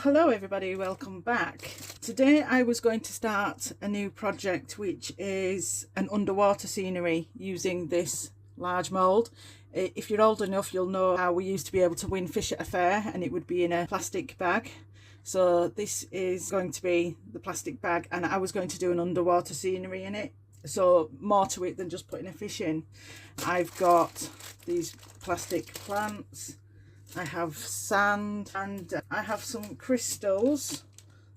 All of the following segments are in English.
Hello everybody, welcome back. Today I was going to start a new project, which is an underwater scenery using this large mould. If you're old enough, you'll know how we used to be able to win fish at a fair and it would be in a plastic bag. So this is going to be the plastic bag, and I was going to do an underwater scenery in it. So more to it than just putting a fish in. I've got these plastic plants, I have sand, and I have some crystals.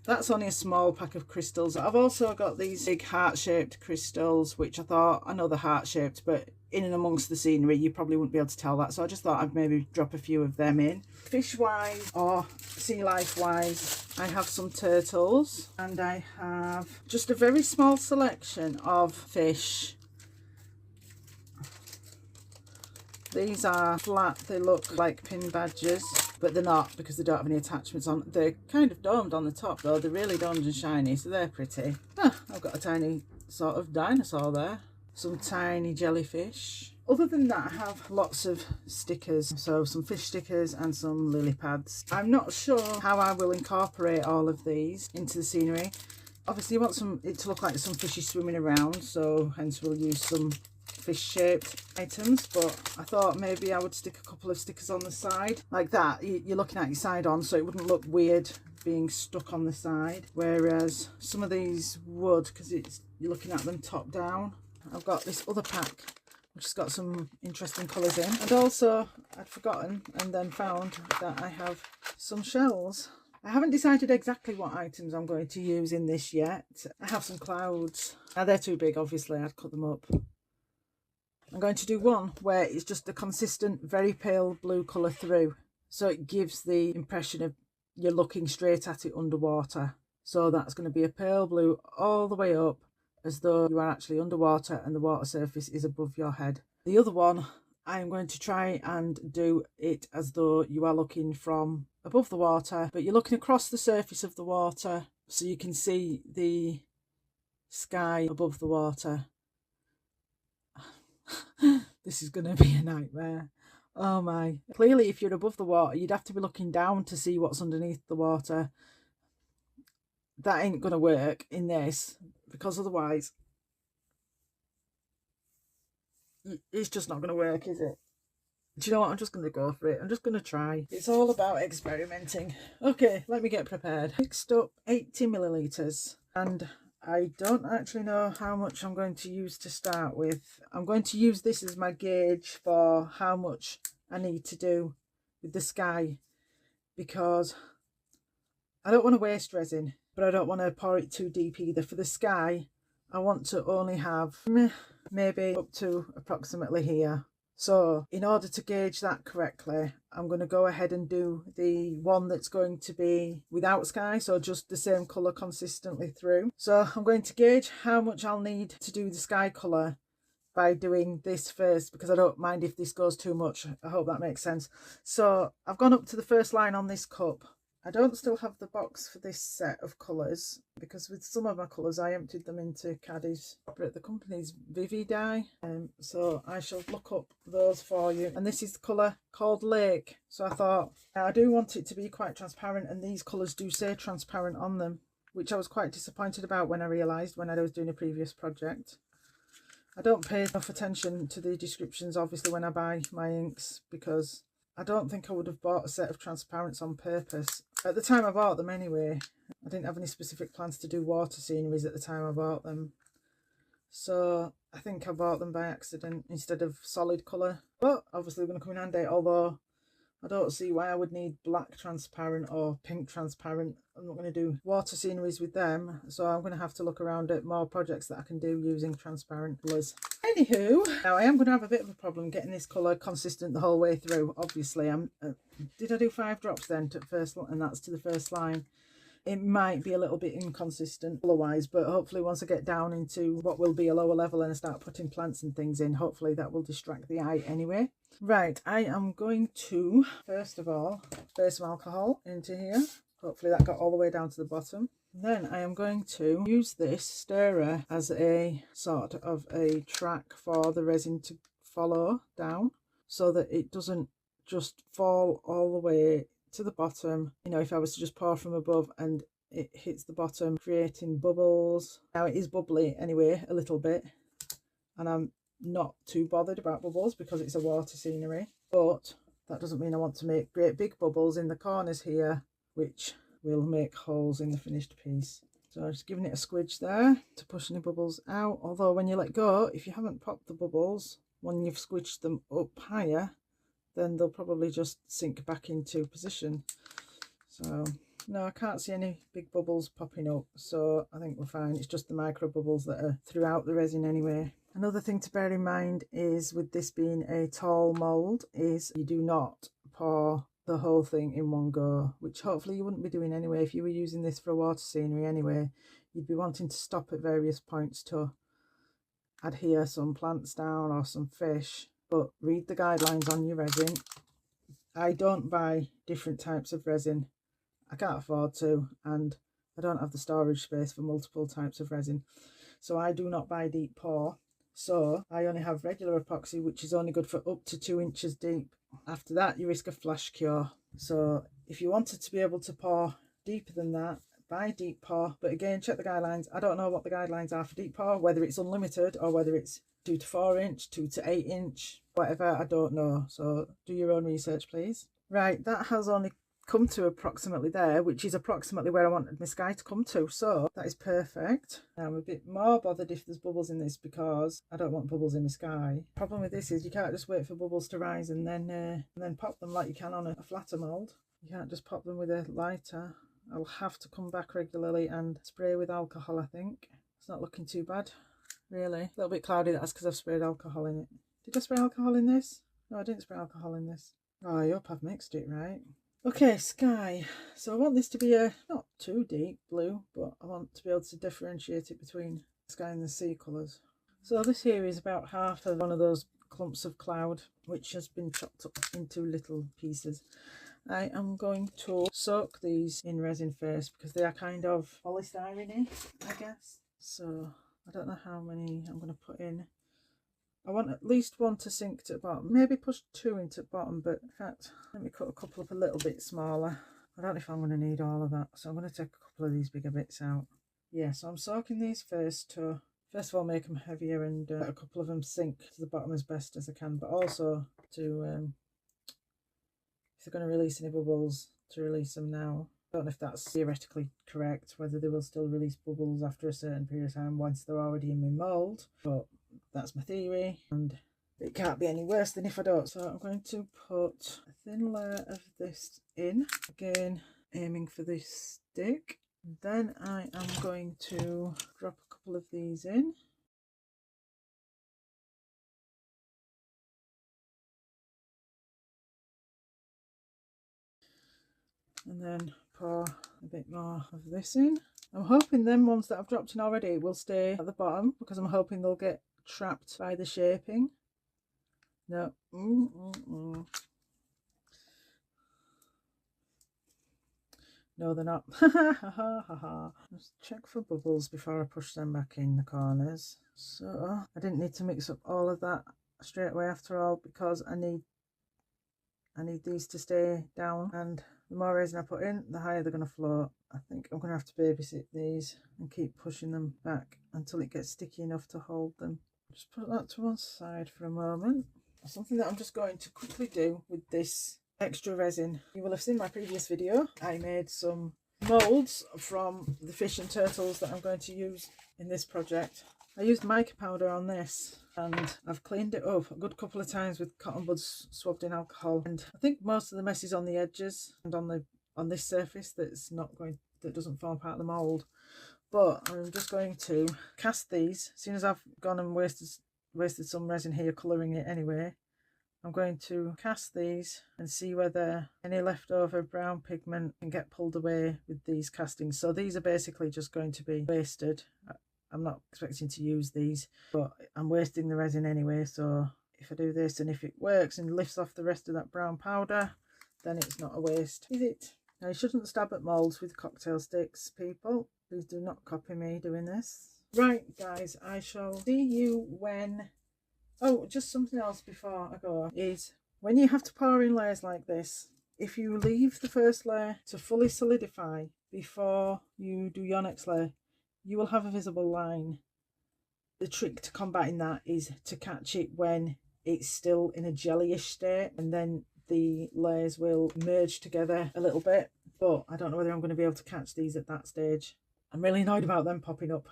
That's only a small pack of crystals. I've also got these big heart-shaped crystals, which I know they're heart-shaped, but in and amongst the scenery you probably wouldn't be able to tell that, so I just thought I'd maybe drop a few of them in. Fish-wise or sea life-wise, I have some turtles, and I have just a very small selection of fish. These are flat, they look like pin badgers, but they're not because they don't have any attachments on. They're kind of domed on the top though, they're really domed and shiny, so they're pretty. I've got a tiny sort of dinosaur there, some tiny jellyfish. Other than that, I have lots of stickers, so some fish stickers and some lily pads. I'm not sure how I will incorporate all of these into the scenery. Obviously you want it to look like some fishy swimming around, so hence we'll use some fish shaped items, but I thought maybe I would stick a couple of stickers on the side like that. You're looking at your side on, so it wouldn't look weird being stuck on the side, whereas some of these would, because you're looking at them top down. I've got this other pack which has got some interesting colours in, and also I'd forgotten and then found that I have some shells. I haven't decided exactly what items I'm going to use in this yet. I have some clouds. Now they're too big, obviously I'd cut them up. I'm going to do one where it's just a consistent, very pale blue colour through. So it gives the impression of you're looking straight at it underwater. So that's going to be a pale blue all the way up, as though you are actually underwater and the water surface is above your head. The other one, I'm going to try and do it as though you are looking from above the water, but you're looking across the surface of the water so you can see the sky above the water. This is going to be a nightmare. Oh my. Clearly if you're above the water you'd have to be looking down to see what's underneath the water. That ain't going to work in this, because otherwise it's just not going to work, is it? Do you know what? I'm just going to go for it. I'm just going to try. It's all about experimenting. Okay, let me get prepared. Mixed up 80 millilitres, and I don't actually know how much I'm going to use to start with. I'm going to use this as my gauge for how much I need to do with the sky, because I don't want to waste resin, but I don't want to pour it too deep either. For the sky, I want to only have maybe up to approximately here. So in order to gauge that correctly, I'm going to go ahead and do the one that's going to be without sky, so just the same colour consistently through. So I'm going to gauge how much I'll need to do the sky colour by doing this first, because I don't mind if this goes too much. I hope that makes sense. So I've gone up to the first line on this cup. I don't still have the box for this set of colours, because with some of my colours I emptied them into caddies, but the company's Vivi dye, so I shall look up those for you. And this is the colour called Lake, so I thought I do want it to be quite transparent, and these colours do say transparent on them, which I was quite disappointed about when I realised when I was doing a previous project. I don't pay enough attention to the descriptions obviously when I buy my inks, because I don't think I would have bought a set of transparents on purpose. At the time I bought them anyway, I didn't have any specific plans to do water sceneries at the time I bought them. So I think I bought them by accident instead of solid colour. But obviously they're going to come in handy, although I don't see why I would need black transparent or pink transparent. I'm not going to do water sceneries with them, so I'm going to have to look around at more projects that I can do using transparent colours. Anywho, now I am going to have a bit of a problem getting this colour consistent the whole way through. Obviously, did I do 5 drops then to first, and that's to the first line? It might be a little bit inconsistent otherwise, but hopefully once I get down into what will be a lower level and I start putting plants and things in, hopefully that will distract the eye anyway. Right, I am going to first of all spray some alcohol into here. Hopefully that got all the way down to the bottom. Then I am going to use this stirrer as a sort of a track for the resin to follow down, so that it doesn't just fall all the way to the bottom. You know, if I was to just pour from above and it hits the bottom, creating bubbles. Now it is bubbly anyway, a little bit, and I'm not too bothered about bubbles because it's a water scenery, but that doesn't mean I want to make great big bubbles in the corners here, which will make holes in the finished piece. So I'm just giving it a squidge there to push any bubbles out, although when you let go, if you haven't popped the bubbles, when you've squidged them up higher, then they'll probably just sink back into position. So no, I can't see any big bubbles popping up, so I think we're fine. It's just the micro bubbles that are throughout the resin anyway. Another thing to bear in mind is, with this being a tall mould, is you do not pour the whole thing in one go, which hopefully you wouldn't be doing anyway. If you were using this for a water scenery anyway, you'd be wanting to stop at various points to adhere some plants down or some fish. But read the guidelines on your resin. I don't buy different types of resin. I can't afford to, and I don't have the storage space for multiple types of resin. So I do not buy deep pour. So I only have regular epoxy, which is only good for up to 2 inches deep. After that, you risk a flash cure. So if you wanted to be able to pour deeper than that, buy deep pour. But again, check the guidelines. I don't know what the guidelines are for deep pour, whether it's unlimited or whether it's 2 to 4 inch, 2 to 8 inch, whatever, I don't know. So do your own research, please. Right, that has only come to approximately there, which is approximately where I wanted my sky to come to, so that is perfect. Now I'm a bit more bothered if there's bubbles in this, because I don't want bubbles in my sky. Problem with this is you can't just wait for bubbles to rise and then pop them like you can on a flatter mould. You can't just pop them with a lighter. I'll have to come back regularly and spray with alcohol. I think it's not looking too bad, really. A little bit cloudy, that's because I've sprayed alcohol in it. Did I spray alcohol in this? No, I didn't spray alcohol in this. Oh, I hope I've mixed it right. Okay, sky. So I want this to be a not too deep blue, but I want to be able to differentiate it between the sky and the sea colours. So this here is about half of one of those clumps of cloud, which has been chopped up into little pieces. I am going to soak these in resin first, because they are kind of polystyrene, I guess. So I don't know how many I'm going to put in. I want at least one to sink to the bottom, maybe push 2 into the bottom, but in fact, let me cut a couple up a little bit smaller. I don't know if I'm going to need all of that, so I'm going to take a couple of these bigger bits out. Yeah, so I'm soaking these first to, first of all, make them heavier and a couple of them sink to the bottom as best as I can, but also to, if they're going to release any bubbles, to release them now. I don't know if that's theoretically correct, whether they will still release bubbles after a certain period of time once they're already in my mould, but that's my theory, and it can't be any worse than if I don't. So I'm going to put a thin layer of this in, again aiming for this stick. Then I am going to drop a couple of these in. And then pour a bit more of this in. I'm hoping them ones that I've dropped in already will stay at the bottom, because I'm hoping they'll get trapped by the shaping. No. No, they're not. Just check for bubbles before I push them back in the corners. So I didn't need to mix up all of that straight away after all, because I need these to stay down, and the more resin I put in, the higher they're going to float. I think I'm going to have to babysit these and keep pushing them back until it gets sticky enough to hold them. Just put that to one side for a moment. Something that I'm just going to quickly do with this extra resin. You will have seen my previous video. I made some moulds from the fish and turtles that I'm going to use in this project. I used mica powder on this, and I've cleaned it up a good couple of times with cotton buds swabbed in alcohol, and I think most of the mess is on the edges and on this surface that doesn't form part of the mould. But I'm just going to cast these as soon as I've gone and wasted some resin here colouring it anyway. I'm going to cast these and see whether any leftover brown pigment can get pulled away with these castings. So these are basically just going to be wasted. I'm not expecting to use these, but I'm wasting the resin anyway. So if I do this and if it works and lifts off the rest of that brown powder, then it's not a waste, is it? Now, you shouldn't stab at moulds with cocktail sticks, people. Please do not copy me doing this. Right, guys, I shall see you when... Oh, just something else before I go is when you have to pour in layers like this, if you leave the first layer to fully solidify before you do your next layer, you will have a visible line. The trick to combating that is to catch it when it's still in a jellyish state, and then the layers will merge together a little bit. But I don't know whether I'm going to be able to catch these at that stage. I'm really annoyed about them popping up.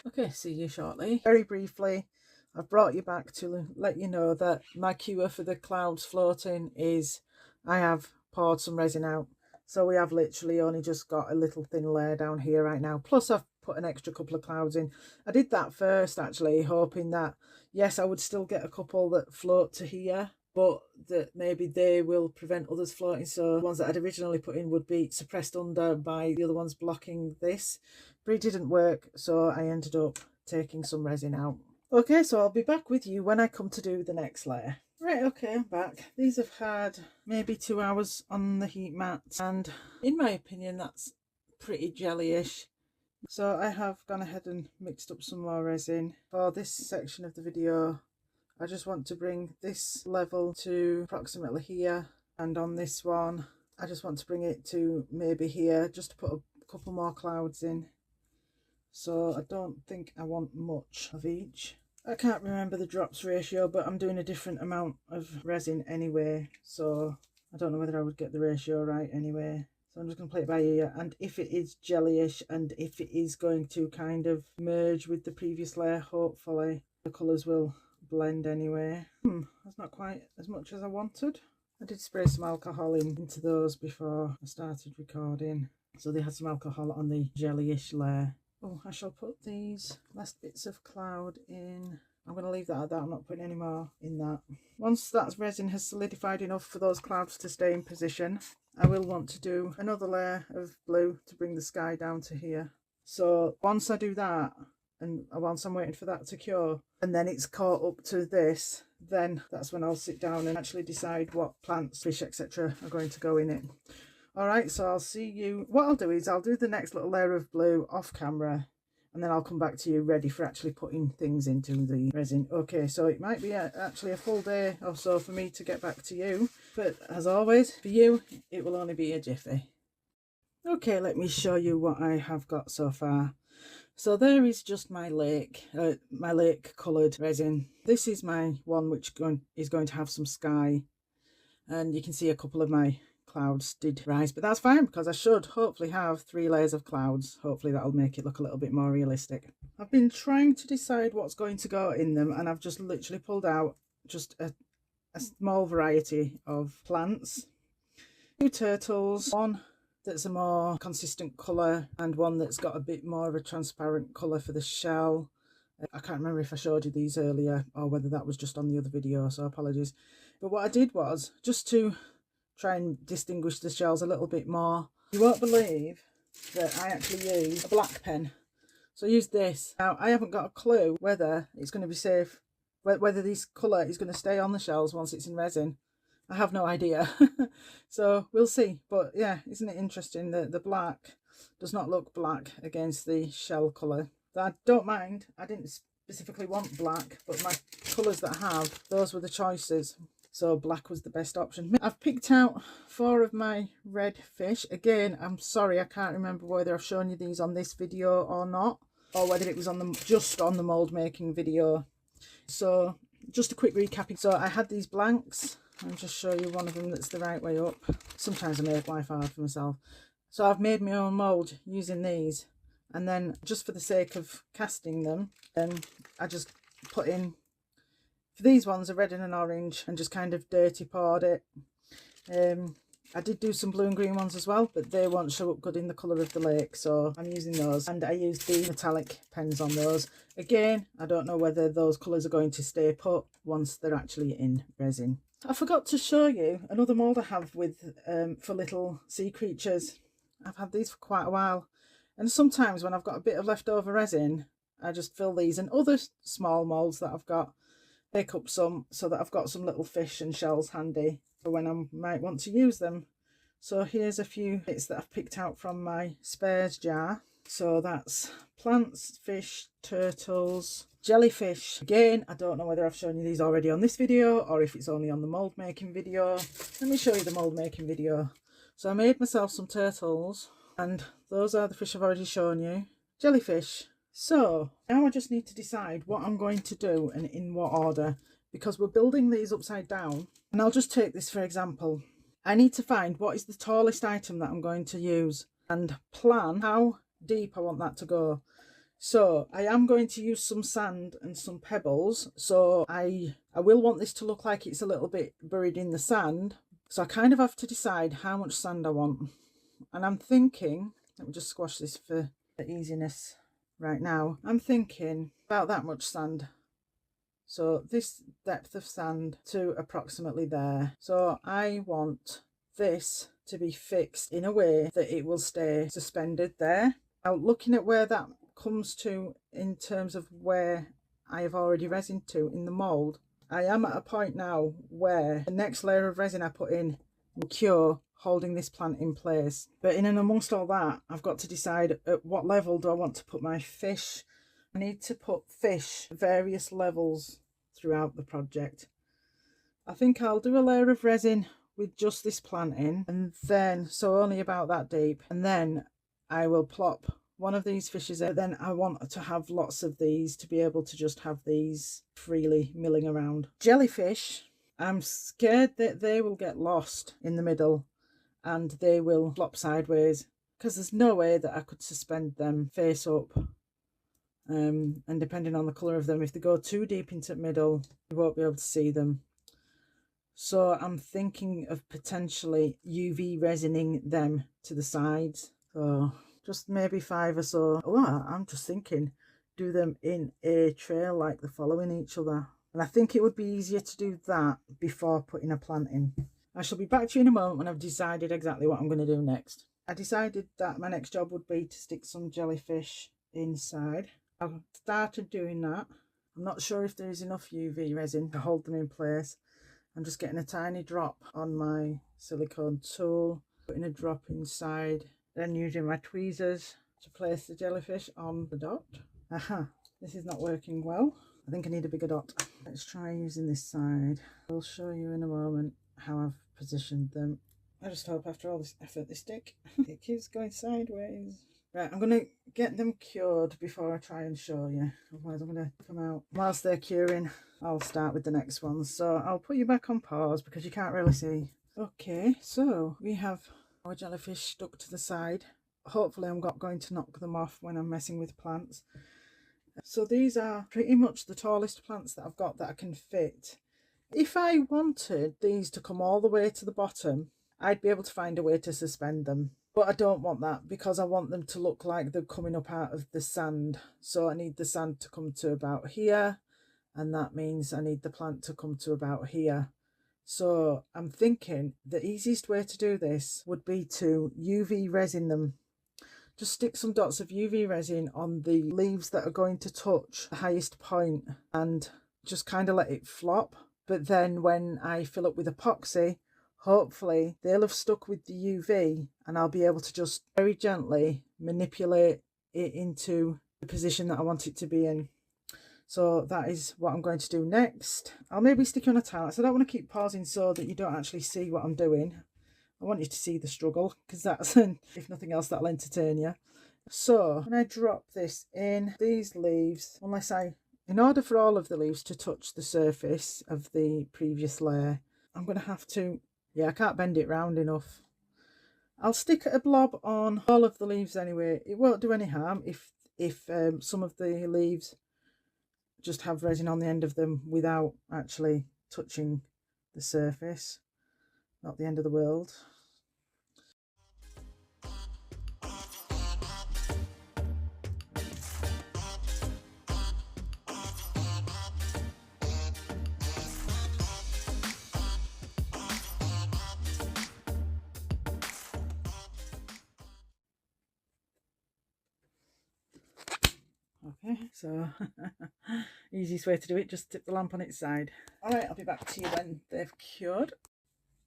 Okay, see you shortly. Very briefly, I've brought you back to let you know that my cure for the clouds floating is I have poured some resin out. So we have literally only just got a little thin layer down here right now. Plus I've put an extra couple of clouds in. I did that first actually, hoping that, yes, I would still get a couple that float to here, but that maybe they will prevent others floating. So the ones that I'd originally put in would be suppressed under by the other ones blocking this. But it didn't work, so I ended up taking some resin out. Okay, so I'll be back with you when I come to do the next layer. Right, okay, I'm back. These have had maybe 2 hours on the heat mat, and in my opinion that's pretty jellyish. So I have gone ahead and mixed up some more resin. For this section of the video, I just want to bring this level to approximately here, and on this one I just want to bring it to maybe here, just to put a couple more clouds in. So I don't think I want much of each. I can't remember the drops ratio, but I'm doing a different amount of resin anyway, so I don't know whether I would get the ratio right anyway. So I'm just going to play it by ear, and if it is jellyish and if it is going to kind of merge with the previous layer, hopefully the colours will blend anyway. That's not quite as much as I wanted. I did spray some alcohol into those before I started recording, so they had some alcohol on the jellyish layer. Oh, I shall put these last bits of cloud in. I'm going to leave that at that. I'm not putting any more in that. Once that resin has solidified enough for those clouds to stay in position, I will want to do another layer of blue to bring the sky down to here. So once I do that, and once I'm waiting for that to cure, and then it's caught up to this, then that's when I'll sit down and actually decide what plants, fish, etc. are going to go in it. Alright, so I'll see you. What I'll do is I'll do the next little layer of blue off camera, and then I'll come back to you ready for actually putting things into the resin. Okay, so it might be actually a full day or so for me to get back to you, but as always, for you, it will only be a jiffy. Okay, let me show you what I have got so far. So there is just my lake coloured resin. This is my one which is going to have some sky, and you can see a couple of my clouds did rise, but that's fine because I should hopefully have 3 layers of clouds. Hopefully that'll make it look a little bit more realistic. I've been trying to decide what's going to go in them, and I've just literally pulled out just a small variety of plants. 2 turtles, one that's a more consistent colour and one that's got a bit more of a transparent colour for the shell. I can't remember if I showed you these earlier or whether that was just on the other video, so apologies. But what I did was, just to try and distinguish the shells a little bit more, you won't believe that I actually used a black pen. So I used this. Now I haven't got a clue whether it's going to be safe, whether this colour is going to stay on the shells once it's in resin. I have no idea. So we'll see. But yeah, isn't it interesting that the black does not look black against the shell colour? I don't mind. I didn't specifically want black, but my colours that I have, those were the choices. So black was the best option. I've picked out 4 of my red fish. Again, I'm sorry, I can't remember whether I've shown you these on this video or not, or whether it was on just on the mould making video. So just a quick recapping. So I had these blanks. I'll just show you one of them that's the right way up. Sometimes I make life hard for myself. So I've made my own mould using these, and then just for the sake of casting them, I just put in, for these ones, a red and an orange, and just kind of dirty poured it. I did do some blue and green ones as well, but they won't show up good in the colour of the lake, so I'm using those. And I used the metallic pens on those. Again, I don't know whether those colours are going to stay put once they're actually in resin. I forgot to show you another mould I have with for little sea creatures. I've had these for quite a while, and sometimes when I've got a bit of leftover resin, I just fill these and other small moulds that I've got, pick up some so that I've got some little fish and shells handy for when I might want to use them. So here's a few bits that I've picked out from my spares jar. So that's plants, fish, turtles, Jellyfish. Again, I don't know whether I've shown you these already on this video or if it's only on the mould making video. Let me show you the mould making video. So I made myself some turtles, and those are the fish I've already shown you. Jellyfish. So now I just need to decide what I'm going to do and in what order, because we're building these upside down. And I'll just take this for example. I need to find what is the tallest item that I'm going to use and plan how deep I want that to go. So I am going to use some sand and some pebbles. So I will want this to look like it's a little bit buried in the sand. So I kind of have to decide how much sand I want. And I'm thinking, let me just squash this for the easiness right now. I'm thinking about that much sand. So this depth of sand to approximately there. So I want this to be fixed in a way that it will stay suspended there. Now looking at where that comes to in terms of where I have already resined to in the mould, I am at a point now where the next layer of resin I put in will cure holding this plant in place. But in and amongst all that, I've got to decide at what level do I want to put my fish. I need to put fish at various levels throughout the project. I think I'll do a layer of resin with just this plant in, and then, so only about that deep, and then I will plop one of these fishes in. Then I want to have lots of these to be able to just have these freely milling around. Jellyfish, I'm scared that they will get lost in the middle and they will flop sideways, because there's no way that I could suspend them face up. And depending on the colour of them, if they go too deep into the middle, you won't be able to see them. So I'm thinking of potentially UV resining them to the sides. So just maybe 5 or so. Oh, I'm just thinking, do them in a trail like they're following each other. And I think it would be easier to do that before putting a plant in. I shall be back to you in a moment when I've decided exactly what I'm going to do next. I decided that my next job would be to stick some jellyfish inside. I've started doing that. I'm not sure if there is enough UV resin to hold them in place. I'm just getting a tiny drop on my silicone tool, putting a drop inside, then using my tweezers to place the jellyfish on the dot. Aha, this is not working well. I think I need a bigger dot. Let's try using this side. I'll show you in a moment how I've positioned them. I just hope after all this effort they stick. It keeps going sideways. Right, I'm going to get them cured before I try and show you. Otherwise I'm going to come out. Whilst they're curing, I'll start with the next ones. So I'll put you back on pause because you can't really see. Okay, so we have our jellyfish stuck to the side. Hopefully I'm not going to knock them off when I'm messing with plants. So these are pretty much the tallest plants that I've got that I can fit. If I wanted these to come all the way to the bottom, I'd be able to find a way to suspend them. But I don't want that because I want them to look like they're coming up out of the sand. So I need the sand to come to about here, and that means I need the plant to come to about here. So I'm thinking the easiest way to do this would be to UV resin them. Just stick some dots of UV resin on the leaves that are going to touch the highest point and just kind of let it flop. But then when I fill up with epoxy, hopefully they'll have stuck with the UV and I'll be able to just very gently manipulate it into the position that I want it to be in. So that is what I'm going to do next. I'll maybe stick on a towel. So I don't want to keep pausing so that you don't actually see what I'm doing. I want you to see the struggle because that's, if nothing else, that'll entertain you. So when I drop this in these leaves, in order for all of the leaves to touch the surface of the previous layer, I'm going to have to, I can't bend it round enough. I'll stick a blob on all of the leaves anyway. It won't do any harm if some of the leaves just have resin on the end of them without actually touching the surface. Not the end of the world. Okay, so easiest way to do it, just tip the lamp on its side. Alright, I'll be back to you when they've cured.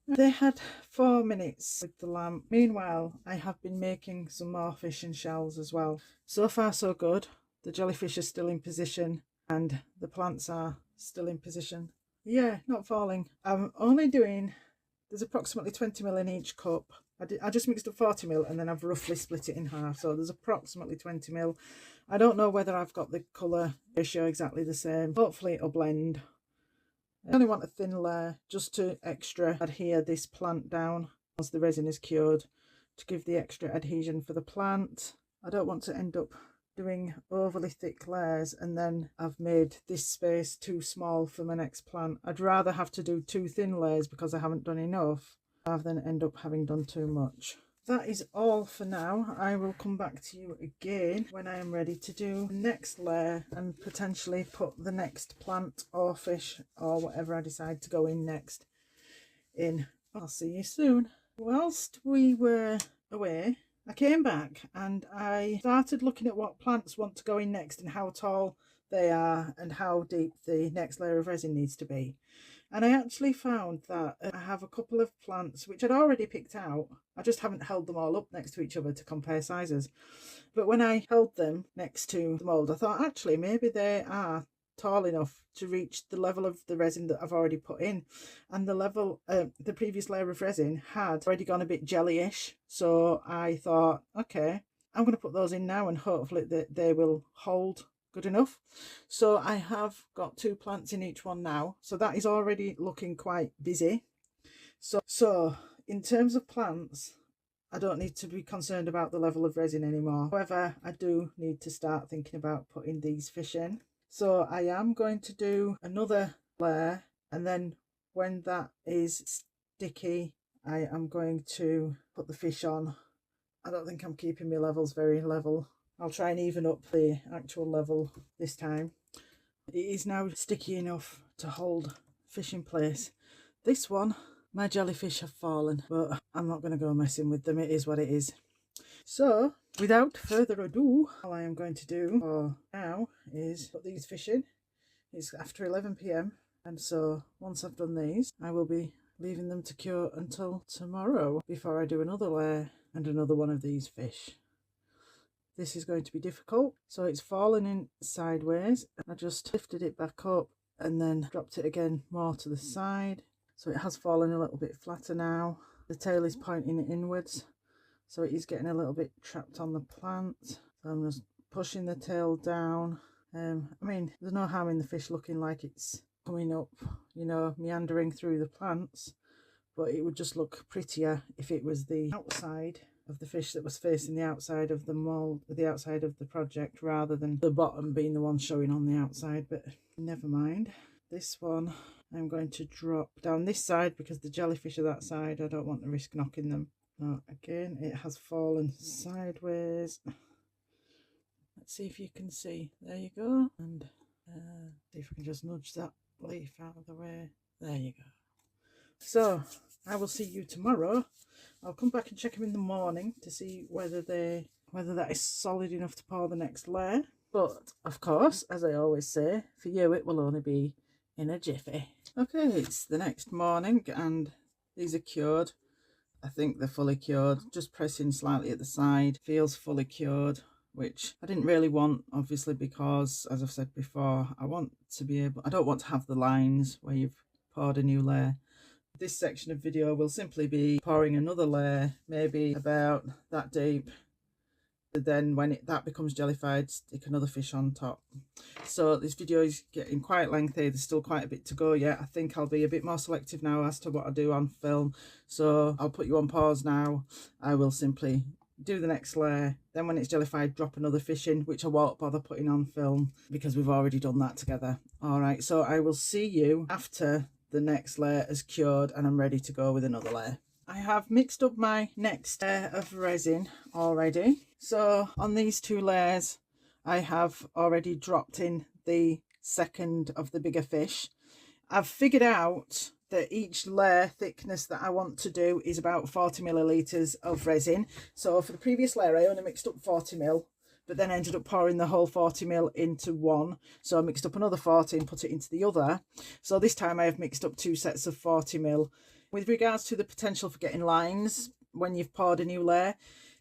They had 4 minutes with the lamp. Meanwhile, I have been making some more fish and shells as well. So far so good. The jellyfish are still in position. and the plants are still in position. Yeah, not falling. I'm only doing, there's approximately 20 ml in each cup. I just mixed up 40 ml and then I've roughly split it in half, so there's approximately 20 ml. I don't know whether I've got the colour ratio exactly the same. Hopefully it'll blend. I only want a thin layer just to extra adhere this plant down as the resin is cured, to give the extra adhesion for the plant. I don't want to end up doing overly thick layers and then I've made this space too small for my next plant. I'd rather have to do 2 thin layers because I haven't done enough, rather than end up having done too much. That is all for now. I will come back to you again when I am ready to do the next layer and potentially put the next plant or fish or whatever I decide to go in next in. I'll see you soon. Whilst we were away, I came back and I started looking at what plants want to go in next and how tall they are and how deep the next layer of resin needs to be. And I actually found that I have a couple of plants which I'd already picked out. I just haven't held them all up next to each other to compare sizes. But when I held them next to the mould, I thought actually maybe they are tall enough to reach the level of the resin that I've already put in. And the level, the previous layer of resin had already gone a bit jellyish. So I thought, okay, I'm going to put those in now and hopefully they will hold good enough. So I have got 2 plants in each one now, so that is already looking quite busy. So in terms of plants, I don't need to be concerned about the level of resin anymore. However, I do need to start thinking about putting these fish in. So I am going to do another layer, and then when that is sticky, I am going to put the fish on. I don't think I'm keeping my levels very level. I'll try and even up the actual level this time. It is now sticky enough to hold fish in place. This one, my jellyfish have fallen, but I'm not going to go messing with them. It is what it is. So without further ado, all I am going to do for now is put these fish in. It's after 11 p.m. and so once I've done these, I will be leaving them to cure until tomorrow before I do another layer and another one of these fish. This is going to be difficult. So it's fallen in sideways. I just lifted it back up and then dropped it again more to the side. So it has fallen a little bit flatter now. The tail is pointing inwards, so it is getting a little bit trapped on the plant. So I'm just pushing the tail down. I mean, there's no harm in the fish looking like it's coming up, you know, meandering through the plants, but it would just look prettier if it was the outside of the fish that was facing the outside of the mould, the outside of the project, rather than the bottom being the one showing on the outside. But never mind. This one I'm going to drop down this side because the jellyfish are that side. I don't want to risk knocking them. Now again, it has fallen sideways. Let's see if you can see. There you go. And see if we can just nudge that leaf out of the way. There you go. So I will see you tomorrow. I'll come back and check them in the morning to see whether that is solid enough to pour the next layer. But of course, as I always say, for you it will only be in a jiffy. Okay, it's the next morning and these are cured. I think they're fully cured. Just pressing slightly at the side, feels fully cured, which I didn't really want, obviously, because as I've said before, I don't want to have the lines where you've poured a new layer. This section of video will simply be pouring another layer, maybe about that deep. Then when that becomes jellified, stick another fish on top. So this video is getting quite lengthy. There's still quite a bit to go yet. I think I'll be a bit more selective now as to what I do on film. So I'll put you on pause now. I will simply do the next layer. Then when it's jellified, drop another fish in, which I won't bother putting on film because we've already done that together. All right, so I will see you after the next layer is cured and I'm ready to go with another layer. I have mixed up my next layer of resin already. So on these 2 layers, I have already dropped in the second of the bigger fish. I've figured out that each layer thickness that I want to do is about 40 millilitres of resin. So for the previous layer, I only mixed up 40 ml, but then I ended up pouring the whole 40 ml into one. So I mixed up another 40 and put it into the other. So this time I have mixed up 2 sets of 40 ml. With regards to the potential for getting lines when you've poured a new layer,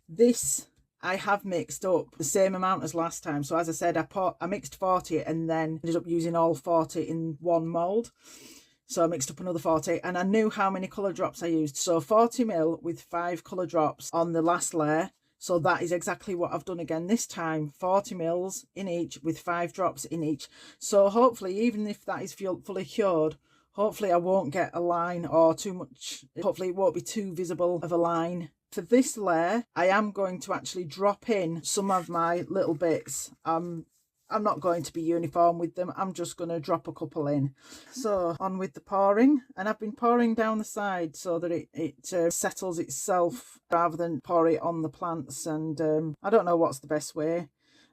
this I have mixed up the same amount as last time. So as I said, I mixed 40 and then ended up using all 40 in one mould. So I mixed up another 40 and I knew how many colour drops I used. So 40ml with 5 colour drops on the last layer. So that is exactly what I've done again this time. 40ml in each with 5 drops in each. So hopefully, even if that is fully cured, hopefully I won't get a line or too much. Hopefully it won't be too visible of a line. For this layer, I am going to actually drop in some of my little bits. I'm not going to be uniform with them. I'm just going to drop a couple in. So on with the pouring, and I've been pouring down the side so that it settles itself rather than pour it on the plants. And I don't know what's the best way.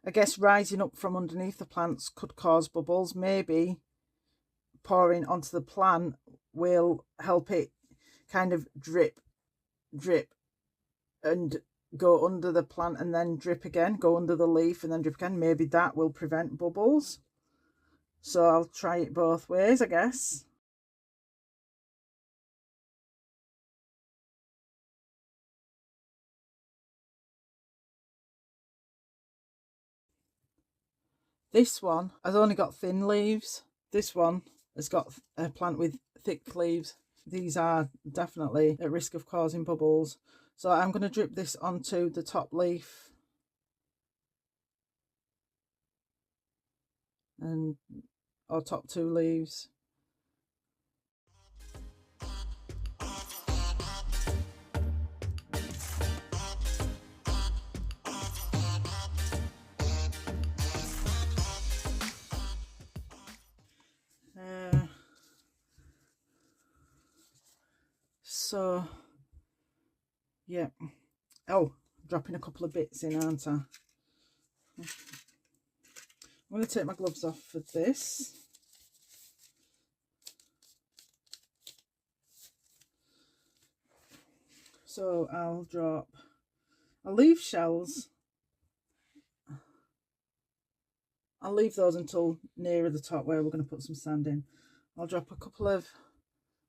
I guess rising up from underneath the plants could cause bubbles. Maybe pouring onto the plant will help it kind of drip and go under the plant and then drip again, go under the leaf and then drip again. Maybe that will prevent bubbles. So I'll try it both ways, I guess. This one has only got thin leaves. This one has got a plant with thick leaves. These are definitely at risk of causing bubbles. So I'm going to drip this onto the top leaf. And or top 2 leaves. So yeah. Oh, dropping a couple of bits in, aren't I? I'm going to take my gloves off for this. So I'll leave shells. I'll leave those until nearer the top where we're going to put some sand in. I'll drop a couple of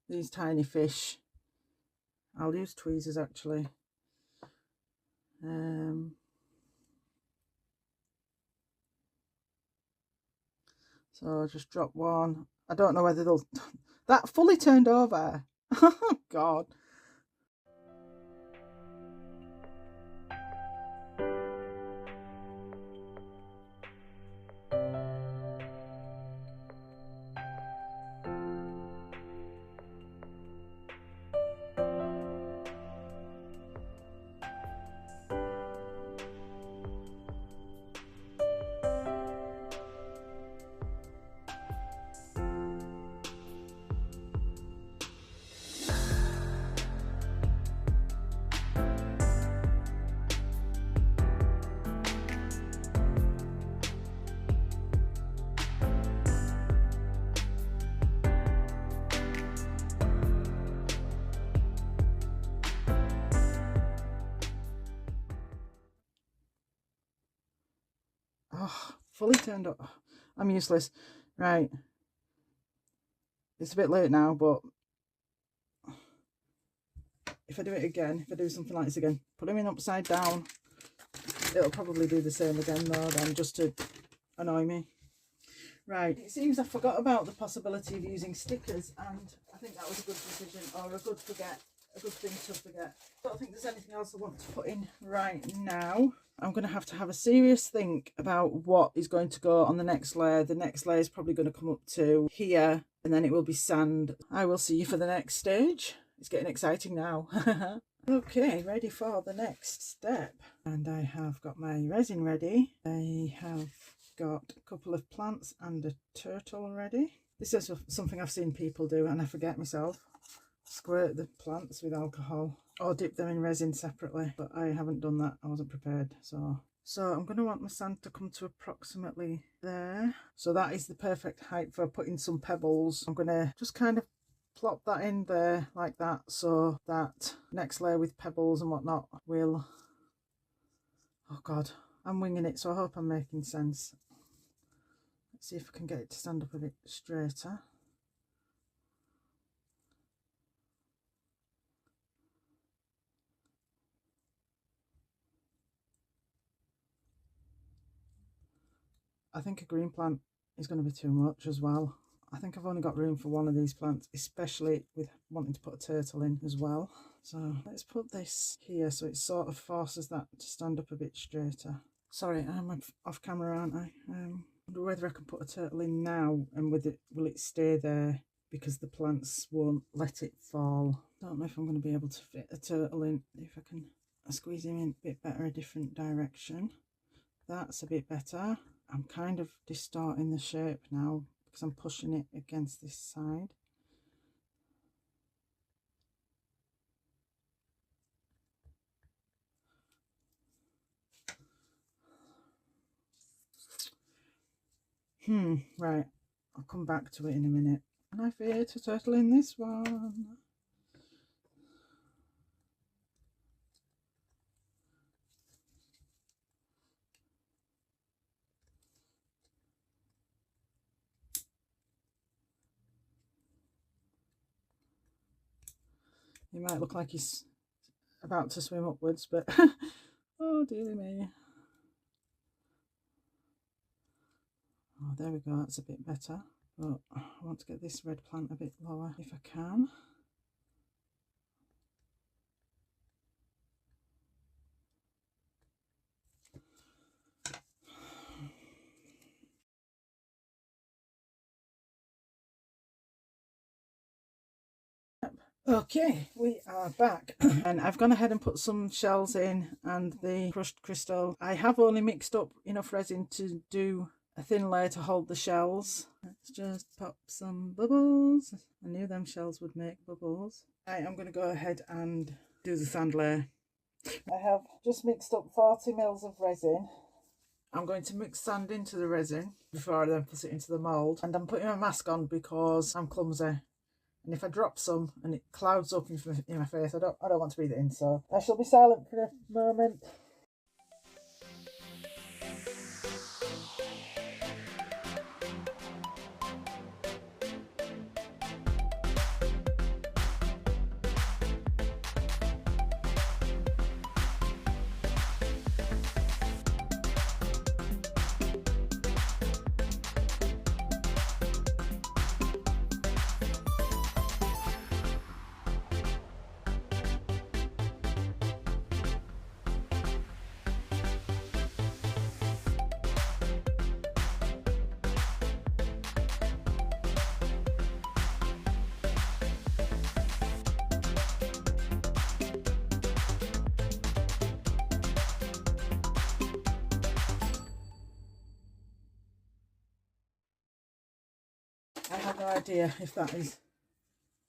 these tiny fish. I'll use tweezers actually. So I'll just drop one. I don't know whether they'll... That fully turned over. Oh God. Oh, fully turned up. I'm useless. Right. It's a bit late now, but if I do it again, if I do something like this again, put them in upside down. It'll probably do the same again though, then, just to annoy me. Right, it seems I forgot about the possibility of using stickers, and I think that was a good decision, or a good thing to forget. I don't think there's anything else I want to put in right now. I'm going to have a serious think about what is going to go on the next layer. The next layer is probably going to come up to here, and then it will be sand. I will see you for the next stage. It's getting exciting now. Okay, ready for the next step. And I have got my resin ready. I have got a couple of plants and a turtle ready. This is something I've seen people do and I forget myself. Squirt the plants with alcohol or dip them in resin separately, but I haven't done that. I wasn't prepared. So I'm going to want my sand to come to approximately there. So that is the perfect height for putting some pebbles. I'm going to just kind of plop that in there like that, so that next layer with pebbles and whatnot will... Oh God, I'm winging it, so I hope I'm making sense. Let's see if I can get it to stand up a bit straighter. I think a green plant is going to be too much as well. I think I've only got room for one of these plants, especially with wanting to put a turtle in as well. So let's put this here so it sort of forces that to stand up a bit straighter. Sorry, I'm off camera, aren't I? I wonder whether I can put a turtle in now, and with it, will it stay there because the plants won't let it fall. Don't know if I'm going to be able to fit a turtle in. If I can squeeze him in a bit better, a different direction. That's a bit better. I'm kind of distorting the shape now because I'm pushing it against this side. Right, I'll come back to it in a minute. And I fit a turtle in this one. He might look like he's about to swim upwards, but oh dearie me. Oh, there we go, that's a bit better. But I want to get this red plant a bit lower if I can. Okay, we are back and I've gone ahead and put some shells in and the crushed crystal. I have only mixed up enough resin to do a thin layer to hold the shells. Let's just pop some bubbles. I knew them shells would make bubbles. I'm going to go ahead and do the sand layer. I have just mixed up 40 mils of resin. I'm going to mix sand into the resin before I then put it into the mould, and I'm putting my mask on because I'm clumsy. And if I drop some and it clouds up in my face, I don't want to breathe it in. So I shall be silent for a moment. I have no idea if that is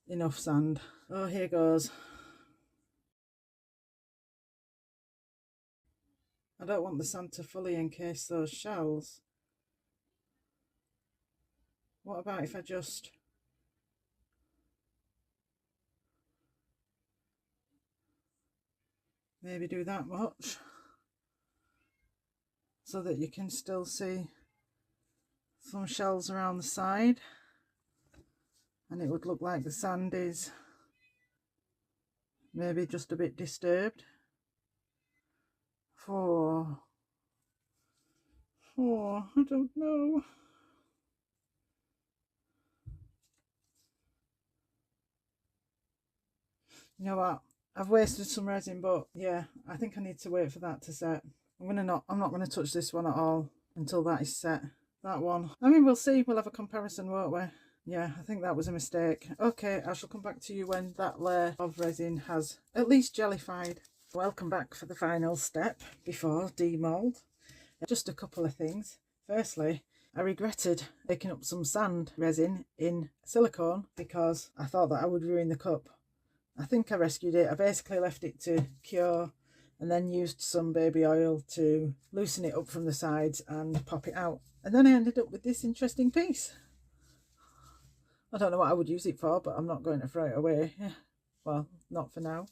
enough sand. Oh, here goes. I don't want the sand to fully encase those shells. What about if I just maybe do that much so that you can still see some shells around the side, and it would look like the sand is maybe just a bit disturbed. I don't know. You know what? I've wasted some resin, but yeah, I think I need to wait for that to set. I'm not going to touch this one at all until that is set. That one. I mean, we'll see. We'll have a comparison, won't we? Yeah, I think that was a mistake. Okay, I shall come back to you when that layer of resin has at least jellified. Welcome back for the final step before demould. Just a couple of things. Firstly, I regretted taking up some sand resin in silicone because I thought that I would ruin the cup. I think I rescued it. I basically left it to cure and then used some baby oil to loosen it up from the sides and pop it out. And then I ended up with this interesting piece. I don't know what I would use it for, but I'm not going to throw it away. Well, not for now.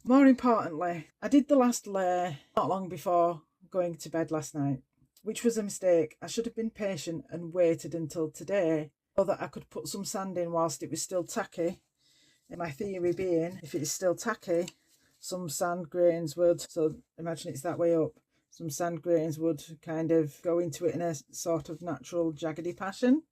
More importantly, I did the last layer not long before going to bed last night, which was a mistake. I should have been patient and waited until today so that I could put some sand in whilst it was still tacky. And my theory being, if it is still tacky, some sand grains would, so imagine it's that way up, some sand grains would kind of go into it in a sort of natural jaggedy fashion.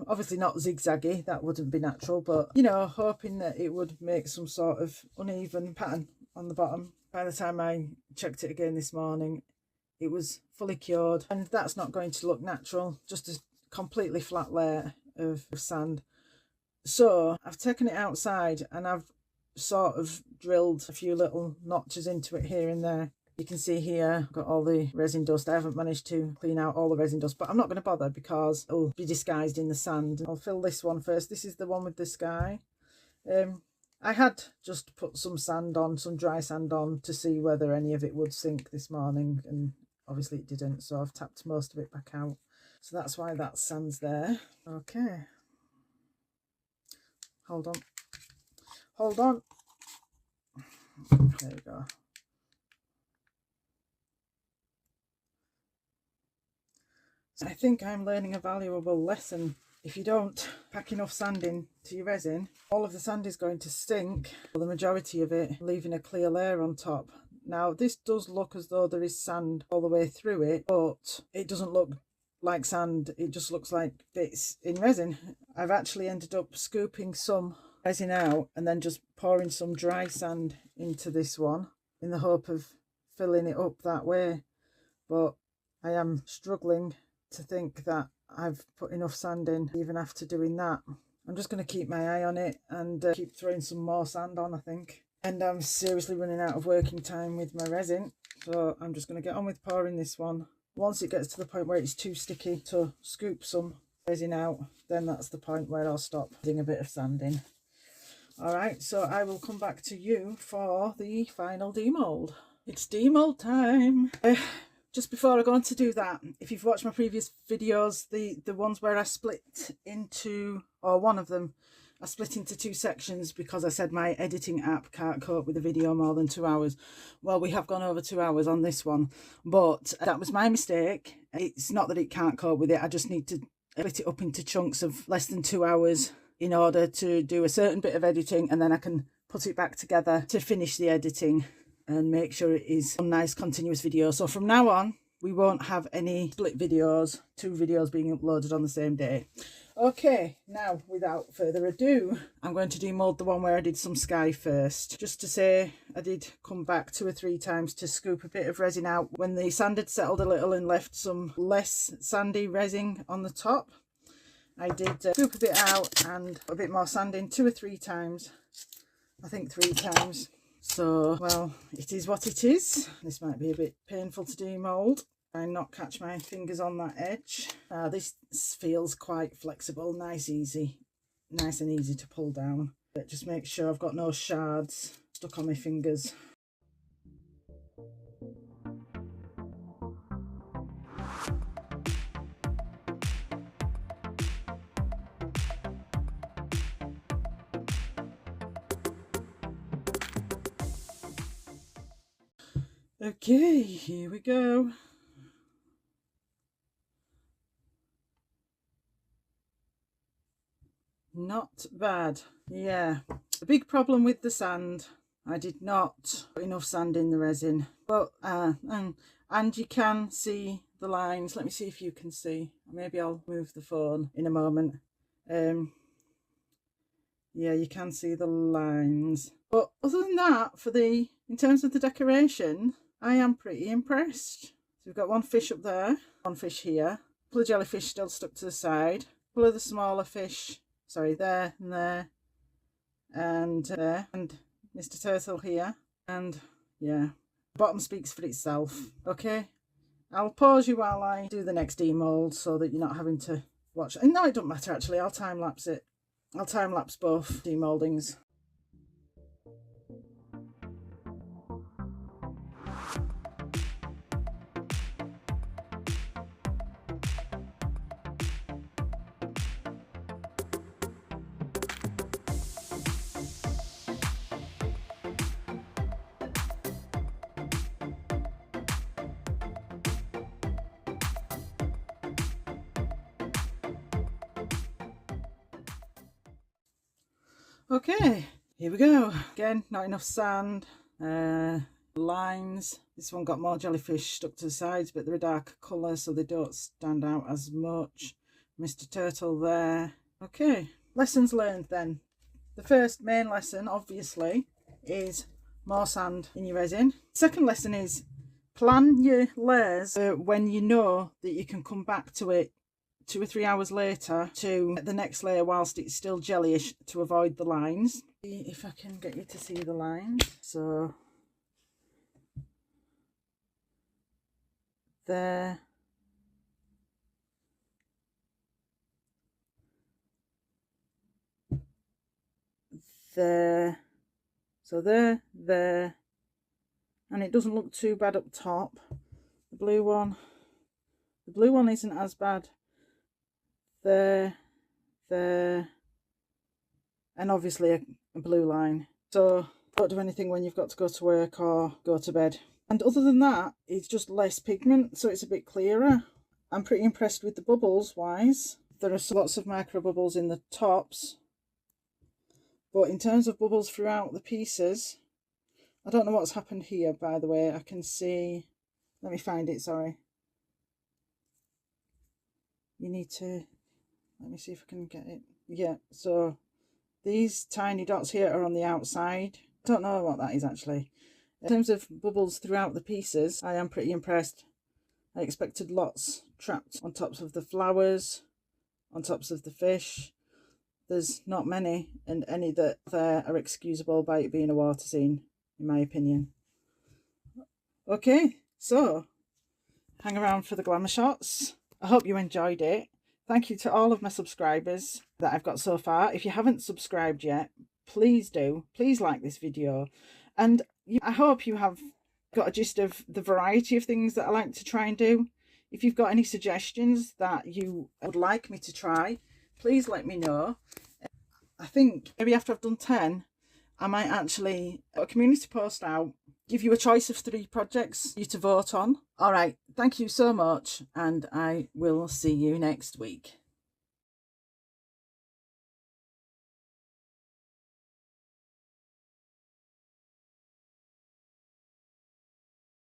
Obviously not zigzaggy, that wouldn't be natural, but you know, hoping that it would make some sort of uneven pattern on the bottom. By the time I checked it again this morning, it was fully cured, and that's not going to look natural, just a completely flat layer of sand. So I've taken it outside and I've sort of drilled a few little notches into it here and there. You can see here I've got all the resin dust. I haven't managed to clean out all the resin dust, but I'm not going to bother because it'll be disguised in the sand. I'll fill this one first. This is the one with the sky. I had just put some sand on, some dry sand on, to see whether any of it would sink this morning, and obviously it didn't, so I've tapped most of it back out. So that's why that sand's there. Okay. Hold on. Hold on. There we go. So I think I'm learning a valuable lesson. If you don't pack enough sand in to your resin, all of the sand is going to sink, the majority of it, leaving a clear layer on top. Now, this does look as though there is sand all the way through it, but it doesn't look like sand. It just looks like bits in resin. I've actually ended up scooping some resin out and then just pouring some dry sand into this one in the hope of filling it up that way. But I am struggling to think that I've put enough sand in even after doing that. I'm just going to keep my eye on it and keep throwing some more sand on, I think. And I'm seriously running out of working time with my resin, so I'm just going to get on with pouring this one. Once it gets to the point where it's too sticky to scoop some resin out, then that's the point where I'll stop putting a bit of sand in. Alright, so I will come back to you for the final demold. It's demold time! Just before I go on to do that, if you've watched my previous videos, the ones where I split into, or one of them, I split into two sections because I said my editing app can't cope with a video more than 2 hours. Well, we have gone over 2 hours on this one, but that was my mistake. It's not that it can't cope with it, I just need to split it up into chunks of less than 2 hours in order to do a certain bit of editing, and then I can put it back together to finish the editing and make sure it is a nice continuous video. So from now on, we won't have any split videos, 2 videos being uploaded on the same day. Okay, now without further ado, I'm going to demold the one where I did some sky first. Just to say, I did come back 2 or 3 times to scoop a bit of resin out when the sand had settled a little and left some less sandy resin on the top. I did scoop a bit out and put a bit more sand in 2 or 3 times. I think 3 times. So, well, it is what it is. This might be a bit painful to demold. And not catch my fingers on that edge. This feels quite flexible, nice and easy to pull down. But just make sure I've got no shards stuck on my fingers. Okay, here we go. Not bad. Yeah, the big problem with the sand, I did not put enough sand in the resin. But and you can see the lines. Let me see if you can see. Maybe I'll move the phone in a moment. Yeah, you can see the lines. But other than that, in terms of the decoration, I am pretty impressed. So we've got one fish up there, one fish here, a couple of jellyfish still stuck to the side, a couple of the smaller fish, sorry, there and there, and there, and Mr. Turtle here, and yeah, the bottom speaks for itself. Okay, I'll pause you while I do the next demold so that you're not having to watch. And no, it doesn't matter actually, I'll time lapse it. I'll time lapse both demoldings. Okay, here we go. Again, not enough sand. lines. This one got more jellyfish stuck to the sides, but they're a darker colour, so they don't stand out as much. Mr. Turtle there. Okay, lessons learned then. The first main lesson, obviously, is more sand in your resin. Second lesson is plan your layers when you know that you can come back to it 2 or 3 hours later to the next layer whilst it's still jellyish, to avoid the lines. See if I can get you to see the lines. So there, there, so there, and it doesn't look too bad up top. The blue one isn't as bad. There, and obviously a blue line. So don't do anything when you've got to go to work or go to bed. And other than that, it's just less pigment, so it's a bit clearer. I'm pretty impressed with the bubbles wise. There are lots of micro bubbles in the tops, but in terms of bubbles throughout the pieces, I don't know what's happened here, by the way. I can see, let me find it, sorry. You need to, let me see if I can get it. Yeah, so these tiny dots here are on the outside. I don't know what that is actually. In terms of bubbles throughout the pieces, I am pretty impressed. I expected lots trapped on tops of the flowers, on tops of the fish. There's not many, and any that there are excusable by it being a water scene, in my opinion. Okay, so hang around for the glamour shots. I hope you enjoyed it. Thank you to all of my subscribers that I've got so far. If you haven't subscribed yet, please do. Please like this video. And I hope you have got a gist of the variety of things that I like to try and do. If you've got any suggestions that you would like me to try, please let me know. I think maybe after I've done 10, I might actually put a community post out, give you a choice of 3 projects for you to vote on. All right, thank you so much, and I will see you next week.